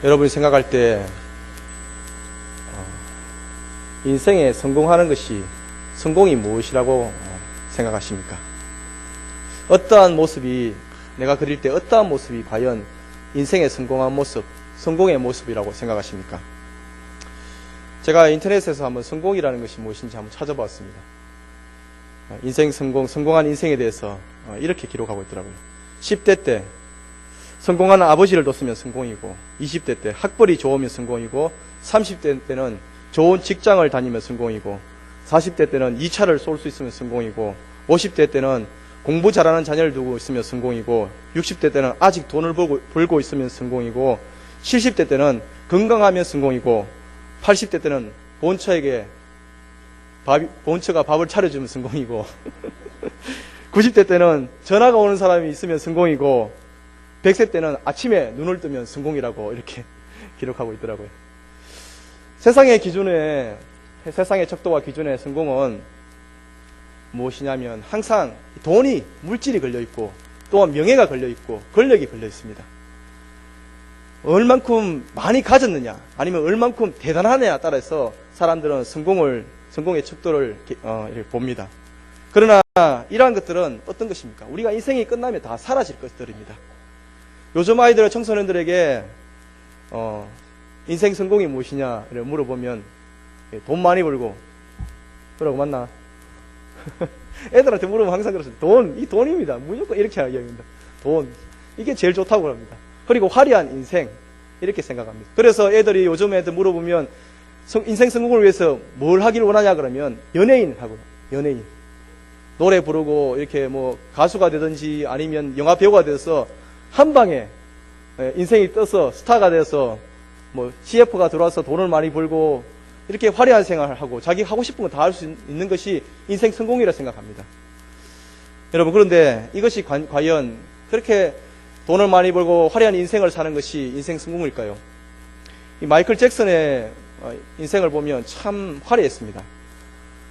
여러분이 생각할 때 인생에 성공하는 것이 성공이 무엇이라고 생각하십니까? 어떠한 모습이 내가 그릴 때 어떠한 모습이 과연 인생에 성공한 모습, 성공의 모습이라고 생각하십니까? 제가 인터넷에서 한번 성공이라는 것이 무엇인지 한번 찾아봤습니다. 인생 성공한 인생에 대해서 이렇게 기록하고 있더라고요. 10대 때 성공하는 아버지를 뒀으면 성공이고, 20대 때 학벌이 좋으면 성공이고, 30대 때는 좋은 직장을 다니면 성공이고, 40대 때는 2차를 쏠 수 있으면 성공이고, 50대 때는 공부 잘하는 자녀를 두고 있으면 성공이고, 60대 때는 아직 돈을 벌고 있으면 성공이고, 70대 때는 건강하면 성공이고, 80대 때는 본처가 밥을 차려주면 성공이고, 90대 때는 전화가 오는 사람이 있으면 성공이고, 100세 때는 아침에 눈을 뜨면 성공이라고 이렇게 기록하고 있더라고요. 세상의 척도와 기준의 성공은 무엇이냐면 항상 돈이, 물질이 걸려있고, 또한 명예가 걸려있고, 권력이 걸려있습니다. 얼만큼 많이 가졌느냐, 아니면 얼만큼 대단하느냐에 따라서 사람들은 성공의 척도를 이렇게 봅니다. 그러나 이러한 것들은 어떤 것입니까? 우리가 인생이 끝나면 다 사라질 것들입니다. 요즘 아이들, 청소년들에게 인생 성공이 무엇이냐 물어보면 돈 많이 벌고 그러고 맞나? 애들한테 물어보면 항상 그렇습니다. 이 돈입니다. 무조건 이렇게 이야기합니다. 돈, 이게 제일 좋다고 합니다. 그리고 화려한 인생, 이렇게 생각합니다. 그래서 애들이 요즘 애들 물어보면 인생 성공을 위해서 뭘 하길 원하냐 그러면 연예인 하고, 연예인 노래 부르고 이렇게 뭐 가수가 되든지 아니면 영화 배우가 돼서 한 방에 인생이 떠서 스타가 돼서 뭐 CF가 들어와서 돈을 많이 벌고 이렇게 화려한 생활을 하고 자기 하고 싶은 거 다 할 수 있는 것이 인생 성공이라 생각합니다. 여러분, 그런데 이것이 과연 그렇게 돈을 많이 벌고 화려한 인생을 사는 것이 인생 성공일까요? 이 마이클 잭슨의 인생을 보면 참 화려했습니다.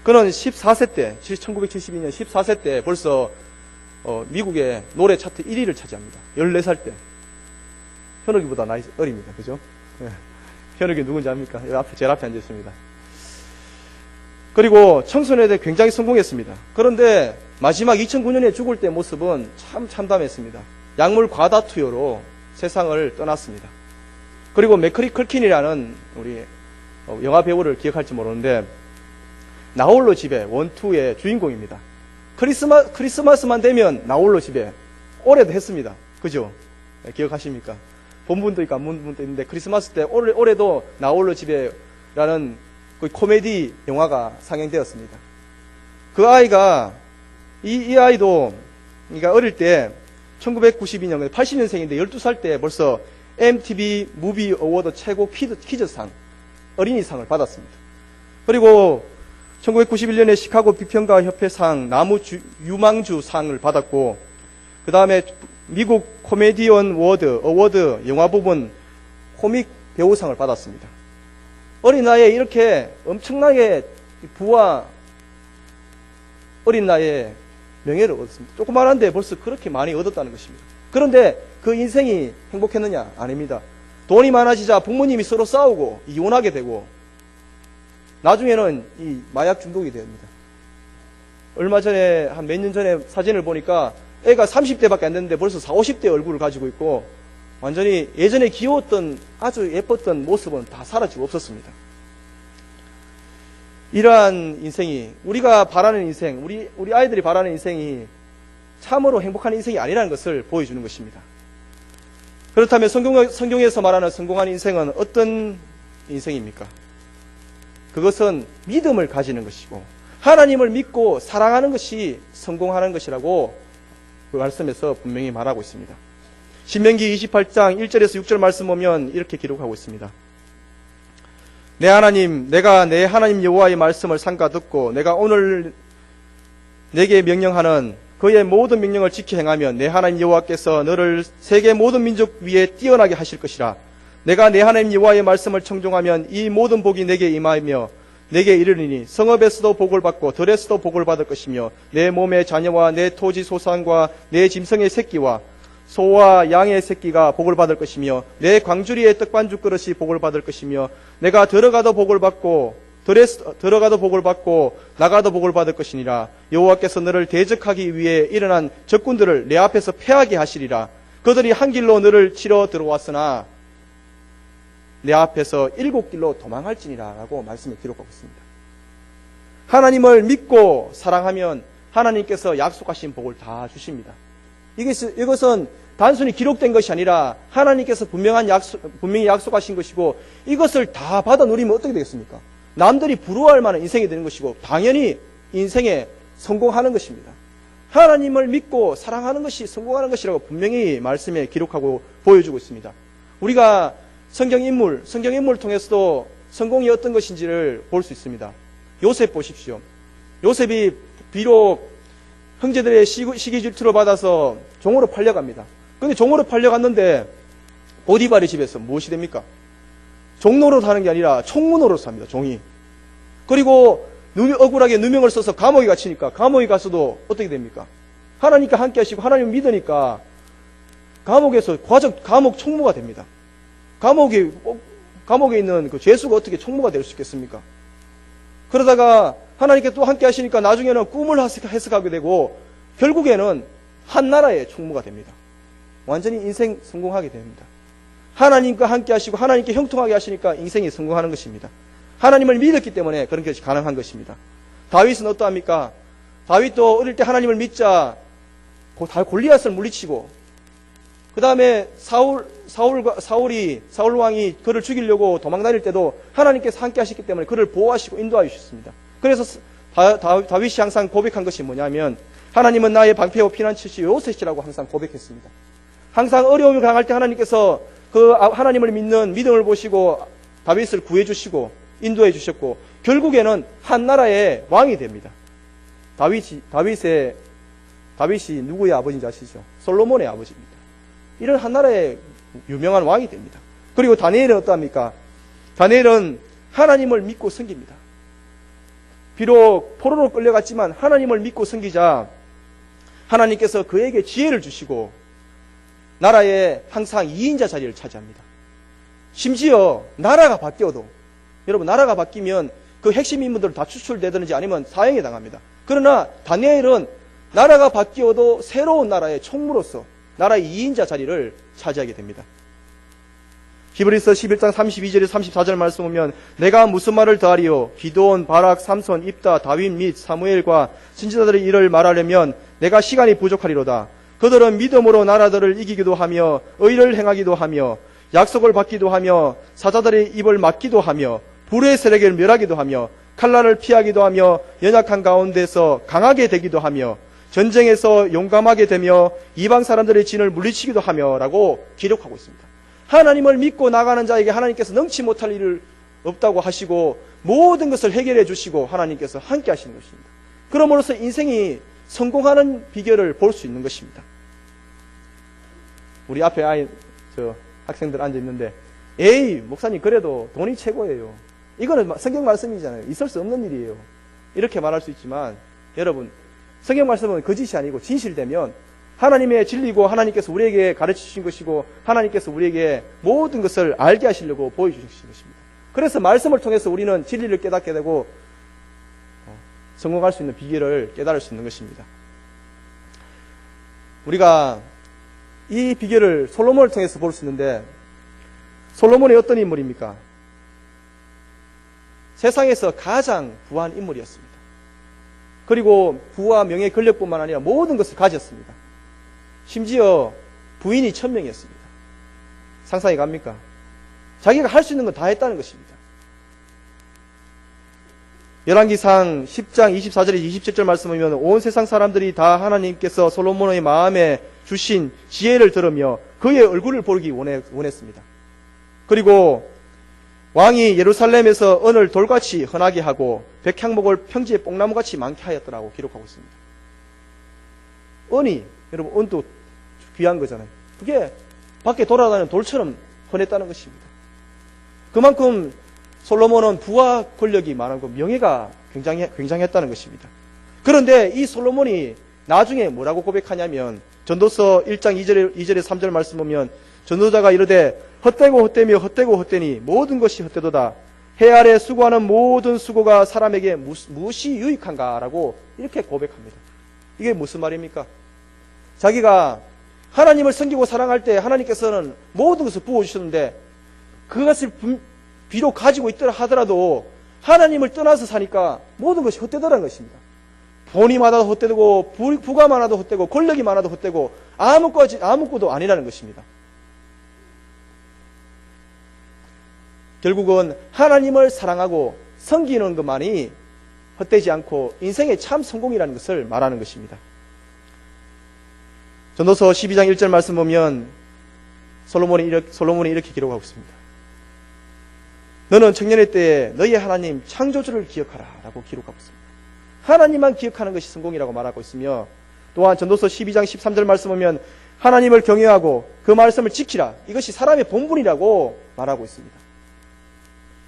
그는 14세 때, 1972년 14세 때 벌써 미국의 노래 차트 1위를 차지합니다. 14살 때. 현욱이보다 나이 어립니다. 그죠? 네. 현욱이 누군지 압니까? 여기 제일 앞에 앉아있습니다. 그리고 청소년에 대해 굉장히 성공했습니다. 그런데 마지막 2009년에 죽을 때 모습은 참 참담했습니다. 약물 과다 투여로 세상을 떠났습니다. 그리고 맥커리 컬킨이라는 우리 영화 배우를 기억할지 모르는데 나홀로 집에 1, 2의 주인공입니다. 크리스마스만 되면 나홀로 집에 올해도 했습니다. 그죠? 네, 기억하십니까? 본 분도 있고 안 본 분도 있는데 크리스마스 때 올해도 나홀로 집에라는 그 코미디 영화가 상영되었습니다. 그 아이가 이 아이도 그러니까 어릴 때 1992년 80년생인데 12살 때 벌써 MTV 무비 어워드 최고 키즈상 어린이상을 받았습니다. 그리고 1991년에 시카고 비평가 협회상 유망주상을 받았고, 그 다음에 미국 코미디언 어워드 영화 부분 코믹 배우상을 받았습니다. 어린 나이에 이렇게 엄청나게 부와 어린 나이에 명예를 얻었습니다. 조그만한데 벌써 그렇게 많이 얻었다는 것입니다. 그런데 그 인생이 행복했느냐? 아닙니다. 돈이 많아지자 부모님이 서로 싸우고 이혼하게 되고 나중에는 이 마약 중독이 됩니다. 얼마 전에 한 몇 년 전에 사진을 보니까 애가 30대밖에 안 됐는데 벌써 40, 50대 얼굴을 가지고 있고 완전히 예전에 귀여웠던 아주 예뻤던 모습은 다 사라지고 없었습니다. 이러한 인생이 우리가 바라는 인생, 우리 아이들이 바라는 인생이 참으로 행복한 인생이 아니라는 것을 보여주는 것입니다. 그렇다면 성경에서 말하는 성공한 인생은 어떤 인생입니까? 그것은 믿음을 가지는 것이고 하나님을 믿고 사랑하는 것이 성공하는 것이라고 그 말씀에서 분명히 말하고 있습니다. 신명기 28장 1절에서 6절 말씀 보면 이렇게 기록하고 있습니다. 내 하나님, 내가 내 하나님 여호와의 말씀을 삼가 듣고 내가 오늘 내게 명령하는 그의 모든 명령을 지켜 행하면 내 하나님 여호와께서 너를 세계 모든 민족 위에 뛰어나게 하실 것이라. 내가 내 하나님 여호와의 말씀을 청종하면 이 모든 복이 내게 임하며 내게 이르리니 성읍에서도 복을 받고 들에서도 복을 받을 것이며 내 몸의 자녀와 내 토지 소산과 내 짐승의 새끼와 소와 양의 새끼가 복을 받을 것이며 내 광주리의 떡반죽 그릇이 복을 받을 것이며 내가 들어가도 복을 받고 들어가도 복을 받고 나가도 복을 받을 것이니라. 여호와께서 너를 대적하기 위해 일어난 적군들을 내 앞에서 패하게 하시리라. 그들이 한 길로 너를 치러 들어왔으나 내 앞에서 7길로 도망할지니라 라고 말씀을 기록하고 있습니다. 하나님을 믿고 사랑하면 하나님께서 약속하신 복을 다 주십니다. 이것은 단순히 기록된 것이 아니라 하나님께서 분명히 약속하신 것이고, 이것을 다 받아 누리면 어떻게 되겠습니까? 남들이 부러워할 만한 인생이 되는 것이고, 당연히 인생에 성공하는 것입니다. 하나님을 믿고 사랑하는 것이 성공하는 것이라고 분명히 말씀에 기록하고 보여주고 있습니다. 우리가 성경 인물을 통해서도 성공이 어떤 것인지를 볼 수 있습니다. 요셉 보십시오. 요셉이 비록 형제들의 시기 질투를 받아서 종으로 팔려갑니다. 근데 종으로 팔려갔는데 보디발의 집에서 무엇이 됩니까? 종노릇 하는 게 아니라 총무노릇을 합니다. 종이. 그리고 억울하게 누명을 써서 감옥에 갇히니까 감옥에 가서도 어떻게 됩니까? 하나님과 함께 하시고 하나님을 믿으니까 감옥에서 감옥 총무가 됩니다. 감옥에 있는 그 죄수가 어떻게 총무가 될 수 있겠습니까? 그러다가 하나님께 또 함께 하시니까 나중에는 꿈을 해석하게 되고 결국에는 한 나라의 총무가 됩니다. 완전히 인생 성공하게 됩니다. 하나님과 함께 하시고 하나님께 형통하게 하시니까 인생이 성공하는 것입니다. 하나님을 믿었기 때문에 그런 것이 가능한 것입니다. 다윗은 어떠합니까? 다윗도 어릴 때 하나님을 믿자 골리앗을 물리치고, 그 다음에 사울 왕이 그를 죽이려고 도망 다닐 때도 하나님께서 함께 하셨기 때문에 그를 보호하시고 인도하여 주셨습니다. 그래서 다윗이 항상 고백한 것이 뭐냐면, 하나님은 나의 방패요 피난처시 요셉이라고 항상 고백했습니다. 항상 어려움이 강할 때 하나님께서 그 하나님을 믿는 믿음을 보시고 다윗을 구해주시고 인도해 주셨고, 결국에는 한 나라의 왕이 됩니다. 다윗이 누구의 아버지인지 아시죠? 솔로몬의 아버지입니다. 이런 한 나라의 유명한 왕이 됩니다. 그리고 다니엘은 어떠합니까? 다니엘은 하나님을 믿고 섬깁니다. 비록 포로로 끌려갔지만 하나님을 믿고 섬기자 하나님께서 그에게 지혜를 주시고 나라에 항상 2인자 자리를 차지합니다. 심지어 나라가 바뀌어도, 여러분, 나라가 바뀌면 그 핵심 인물들 다 추출되든지 아니면 사형에 당합니다. 그러나 다니엘은 나라가 바뀌어도 새로운 나라의 총무로서 나라의 2인자 자리를 차지하게 됩니다. 히브리서 11장 32절에서 34절 말씀 보면, 내가 무슨 말을 더하리요? 기드온, 바락, 삼손, 입다, 다윗 및 사무엘과 선지자들의 일을 말하려면 내가 시간이 부족하리로다. 그들은 믿음으로 나라들을 이기기도 하며 의를 행하기도 하며 약속을 받기도 하며 사자들의 입을 막기도 하며 불의 세력을 멸하기도 하며 칼날을 피하기도 하며 연약한 가운데서 강하게 되기도 하며 전쟁에서 용감하게 되며 이방 사람들의 진을 물리치기도 하며 라고 기록하고 있습니다. 하나님을 믿고 나가는 자에게 하나님께서 능치 못할 일을 없다고 하시고 모든 것을 해결해 주시고 하나님께서 함께 하시는 것입니다. 그러므로서 인생이 성공하는 비결을 볼 수 있는 것입니다. 우리 앞에 학생들 앉아 있는데, 에이, 목사님, 그래도 돈이 최고예요. 이거는 성경 말씀이잖아요. 있을 수 없는 일이에요. 이렇게 말할 수 있지만, 여러분, 성경 말씀은 거짓이 아니고 진실되면 하나님의 진리고 하나님께서 우리에게 가르쳐 주신 것이고 하나님께서 우리에게 모든 것을 알게 하시려고 보여주신 것입니다. 그래서 말씀을 통해서 우리는 진리를 깨닫게 되고 성공할 수 있는 비결을 깨달을 수 있는 것입니다. 우리가 이 비결을 솔로몬을 통해서 볼 수 있는데, 솔로몬이 어떤 인물입니까? 세상에서 가장 부한 인물이었습니다. 그리고 부와 명예, 권력뿐만 아니라 모든 것을 가졌습니다. 심지어 부인이 1000명이었습니다. 상상이 갑니까? 자기가 할 수 있는 건 다 했다는 것입니다. 열왕기상 10장 24절에 27절 말씀 보면, 온 세상 사람들이 다 하나님께서 솔로몬의 마음에 주신 지혜를 들으며 그의 얼굴을 보기 원했습니다. 그리고 왕이 예루살렘에서 은을 돌같이 흔하게 하고 백향목을 평지에 뽕나무같이 많게 하였더라고 기록하고 있습니다. 은이, 여러분, 은도 귀한 거잖아요. 그게 밖에 돌아다니는 돌처럼 흔했다는 것입니다. 그만큼 솔로몬은 부와 권력이 많고 명예가 굉장했다는 것입니다. 그런데 이 솔로몬이 나중에 뭐라고 고백하냐면, 전도서 1장 2절에 3절 말씀 보면 전도자가 이르되 헛되고 헛되며 헛되고 헛되니 모든 것이 헛되도다. 해 아래 수고하는 모든 수고가 사람에게 무엇이 유익한가라고 이렇게 고백합니다. 이게 무슨 말입니까? 자기가 하나님을 섬기고 사랑할 때 하나님께서는 모든 것을 부어주셨는데 그것을 비록 가지고 있더라 하더라도 하나님을 떠나서 사니까 모든 것이 헛되더라는 것입니다. 돈이 많아도 헛되고 부가 많아도 헛되고 권력이 많아도 헛되고 아무것도 아니라는 것입니다. 결국은 하나님을 사랑하고 섬기는 것만이 헛되지 않고 인생의 참 성공이라는 것을 말하는 것입니다. 전도서 12장 1절 말씀 보면 솔로몬이 이렇게 기록하고 있습니다. 너는 청년의 때에 너희의 하나님 창조주를 기억하라 라고 기록하고 있습니다. 하나님만 기억하는 것이 성공이라고 말하고 있으며 또한 전도서 12장 13절 말씀 보면 하나님을 경외하고 그 말씀을 지키라. 이것이 사람의 본분이라고 말하고 있습니다.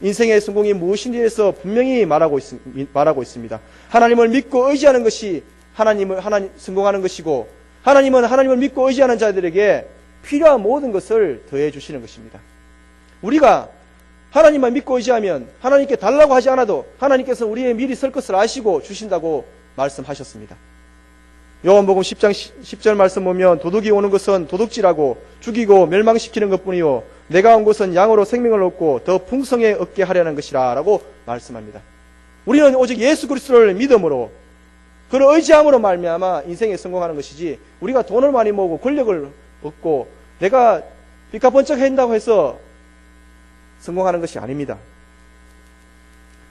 인생의 성공이 무엇인지에 대해서 분명히 말하고 있습니다. 하나님을 믿고 의지하는 것이 하나님 성공하는 것이고 하나님은 하나님을 믿고 의지하는 자들에게 필요한 모든 것을 더해 주시는 것입니다. 우리가 하나님만 믿고 의지하면 하나님께 달라고 하지 않아도 하나님께서 우리의 미리 설 것을 아시고 주신다고 말씀하셨습니다. 요한복음 10장 10절 말씀 보면 도둑이 오는 것은 도둑질하고 죽이고 멸망시키는 것뿐이요 내가 온 것은 양으로 생명을 얻고 더 풍성히 얻게 하려는 것이라 라고 말씀합니다. 우리는 오직 예수 그리스도를 믿음으로 그를 의지함으로 말미암아 인생에 성공하는 것이지 우리가 돈을 많이 모으고 권력을 얻고 내가 삐까번쩍 한다고 해서 성공하는 것이 아닙니다.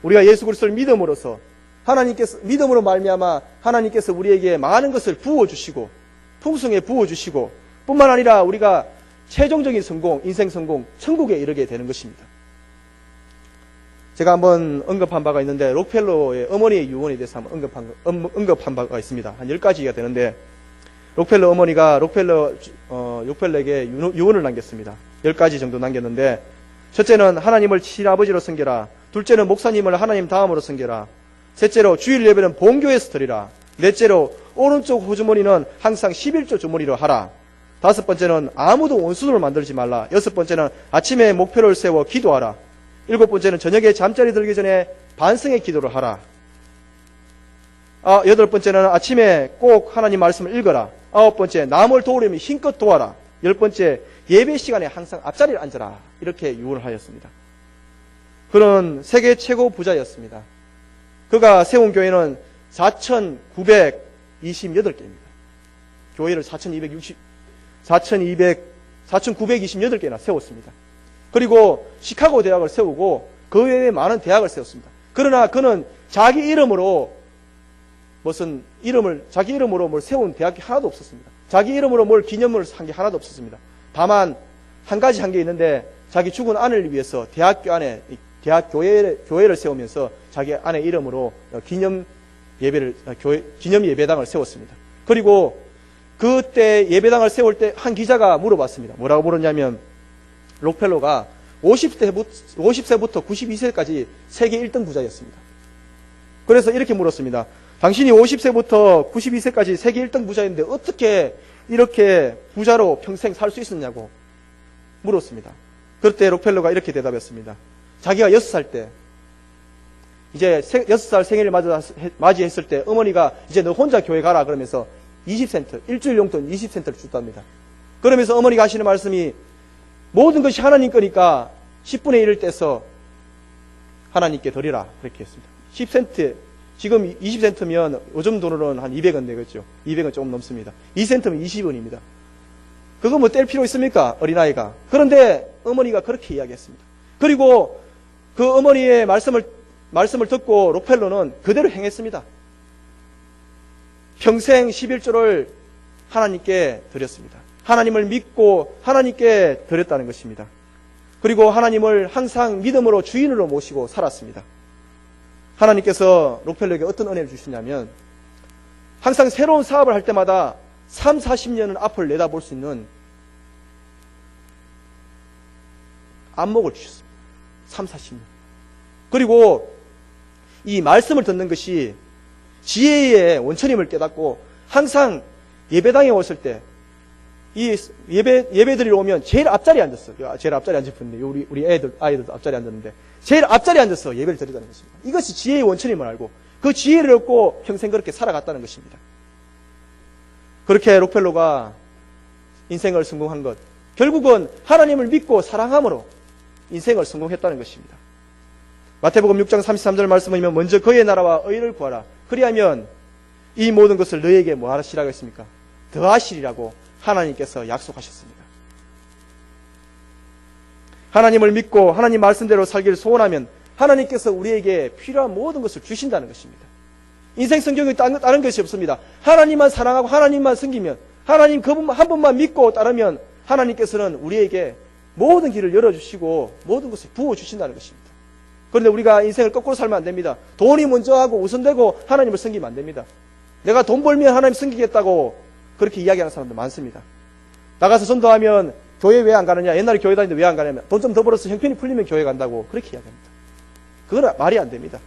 우리가 예수 그리스도를 믿음으로써 하나님께서 믿음으로 말미암아 하나님께서 우리에게 많은 것을 부어주시고 풍성에 부어주시고 뿐만 아니라 우리가 최종적인 성공, 인생 성공, 천국에 이르게 되는 것입니다. 제가 한번 언급한 바가 있는데 록펠러의 어머니의 유언에 대해서 한번 언급한 바가 있습니다. 한 10가지가 되는데 록펠러 어머니가 록펠러에게 유언을 남겼습니다. 10가지 정도 남겼는데 첫째는 하나님을 친아버지로 섬겨라. 둘째는 목사님을 하나님 다음으로 섬겨라. 셋째로 주일 예배는 본교에서 드리라. 넷째로 오른쪽 호주머니는 항상 11조 주머니로 하라. 다섯 번째는 아무도 원수를 만들지 말라. 여섯 번째는 아침에 목표를 세워 기도하라. 일곱 번째는 저녁에 잠자리 들기 전에 반성의 기도를 하라. 여덟 번째는 아침에 꼭 하나님 말씀을 읽어라. 아홉 번째 남을 도우려면 힘껏 도와라. 열 번째 예배 시간에 항상 앞자리를 앉아라. 이렇게 유언을 하였습니다. 그는 세계 최고 부자였습니다. 그가 세운 교회는 4,928개입니다. 교회를 4,928개나 세웠습니다. 그리고 시카고 대학을 세우고 그 외에 많은 대학을 세웠습니다. 그러나 그는 자기 이름으로 뭘 세운 대학이 하나도 없었습니다. 자기 이름으로 뭘 기념을 한 게 하나도 없었습니다. 다만 한 가지 한 게 있는데 자기 죽은 아내를 위해서 대학교 안에 대학 교회를 세우면서 자기 아내 이름으로 기념 예배당을 세웠습니다. 그리고 그때 예배당을 세울 때 한 기자가 물어봤습니다. 뭐라고 물었냐면 록펠러가 50세부터 92세까지 세계 1등 부자였습니다. 그래서 이렇게 물었습니다. 당신이 50세부터 92세까지 세계 1등 부자였는데 어떻게 이렇게 부자로 평생 살 수 있었냐고 물었습니다. 그때 록펠러가 이렇게 대답했습니다. 자기가 6살 때 이제 6살 생일을 맞이했을 때 어머니가 이제 너 혼자 교회 가라 그러면서 20센트, 일주일 용돈 20센트를 줬답니다. 그러면서 어머니가 하시는 말씀이 모든 것이 하나님 거니까 10분의 1을 떼서 하나님께 드리라 그렇게 했습니다. 10센트, 지금 20센트면 요즘 돈으로는 한 200원 되겠죠. 200원 조금 넘습니다. 2센트면 20원입니다. 그거 뭐 뗄 필요 있습니까? 어린아이가. 그런데 어머니가 그렇게 이야기했습니다. 그리고 그 어머니의 말씀을 듣고 록펠러는 그대로 행했습니다. 평생 11조를 하나님께 드렸습니다. 하나님을 믿고 하나님께 드렸다는 것입니다. 그리고 하나님을 항상 믿음으로 주인으로 모시고 살았습니다. 하나님께서 록펠러에게 어떤 은혜를 주시냐면 항상 새로운 사업을 할 때마다 3, 40년은 앞을 내다볼 수 있는 안목을 주셨습니다. 3, 40년. 그리고 이 말씀을 듣는 것이 지혜의 원천임을 깨닫고 항상 예배당에 오실 때 이 예배 드리러 오면 제일 앞자리에 앉았어. 제일 앞자리에 앉을 뿐인데, 우리 아이들도 앞자리에 앉았는데, 제일 앞자리에 앉아서 예배를 드리다는 것입니다. 이것이 지혜의 원천임을 알고, 그 지혜를 얻고 평생 그렇게 살아갔다는 것입니다. 그렇게 록펠러가 인생을 성공한 것, 결국은 하나님을 믿고 사랑함으로 인생을 성공했다는 것입니다. 마태복음 6장 33절 말씀을 보면 먼저 그의 나라와 의를 구하라. 그리하면 이 모든 것을 너희에게 뭐 하시라고 했습니까? 더하시리라고 하나님께서 약속하셨습니다. 하나님을 믿고 하나님 말씀대로 살기를 소원하면 하나님께서 우리에게 필요한 모든 것을 주신다는 것입니다. 인생 성경에 다른 것이 없습니다. 하나님만 사랑하고 하나님만 섬기면, 하나님 한 분만 믿고 따르면 하나님께서는 우리에게 모든 길을 열어주시고 모든 것을 부어주신다는 것입니다. 그런데 우리가 인생을 거꾸로 살면 안 됩니다. 돈이 먼저 하고 우선되고 하나님을 섬기면 안 됩니다. 내가 돈 벌면 하나님 섬기겠다고 그렇게 이야기하는 사람들 많습니다. 나가서 전도하면 교회 왜 안 가느냐? 옛날에 교회 다니는데 왜 안 가냐면 돈 좀 더 벌어서 형편이 풀리면 교회 간다고 그렇게 이야기합니다. 그건 말이 안 됩니다.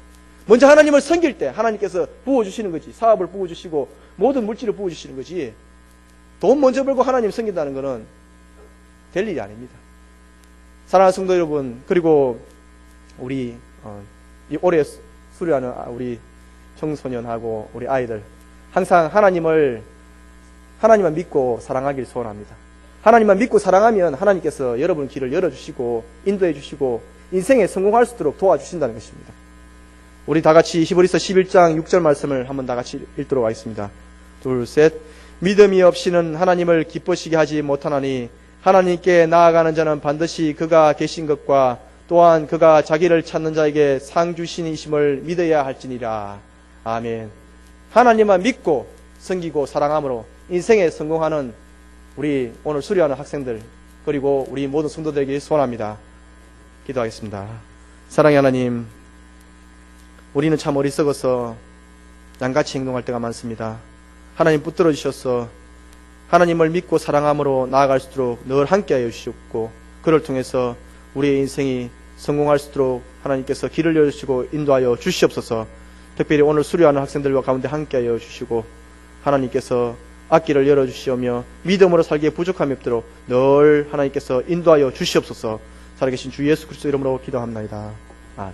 먼저 하나님을 섬길 때 하나님께서 부어주시는 거지. 사업을 부어주시고 모든 물질을 부어주시는 거지. 돈 먼저 벌고 하나님 섬긴다는 것은 될 일이 아닙니다. 사랑하는 성도 여러분, 그리고 우리 올해 수료하는 우리 청소년하고 우리 아이들, 항상 하나님만 믿고 사랑하길 소원합니다. 하나님만 믿고 사랑하면 하나님께서 여러분 길을 열어주시고 인도해 주시고 인생에 성공할 수 있도록 도와주신다는 것입니다. 우리 다 같이 히브리서 11장 6절 말씀을 한번 다 같이 읽도록 하겠습니다. 둘, 셋. 믿음이 없이는 하나님을 기쁘시게 하지 못하나니 하나님께 나아가는 자는 반드시 그가 계신 것과 또한 그가 자기를 찾는 자에게 상 주신이심을 믿어야 할지니라. 아멘. 하나님만 믿고 섬기고 사랑함으로 인생에 성공하는 우리 오늘 수료하는 학생들, 그리고 우리 모든 성도들에게 소원합니다. 기도하겠습니다. 사랑의 하나님, 우리는 참 어리석어서 양같이 행동할 때가 많습니다. 하나님 붙들어 주셔서 하나님을 믿고 사랑함으로 나아갈 수 있도록 늘 함께하여 주시옵고, 그를 통해서 우리의 인생이 성공할 수 있도록 하나님께서 길을 열어주시고 인도하여 주시옵소서. 특별히 오늘 수료하는 학생들과 가운데 함께하여 주시고 하나님께서 앞길을 열어주시오며 믿음으로 살기에 부족함이 없도록 늘 하나님께서 인도하여 주시옵소서. 살아계신 주 예수 그리스도 이름으로 기도합나이다.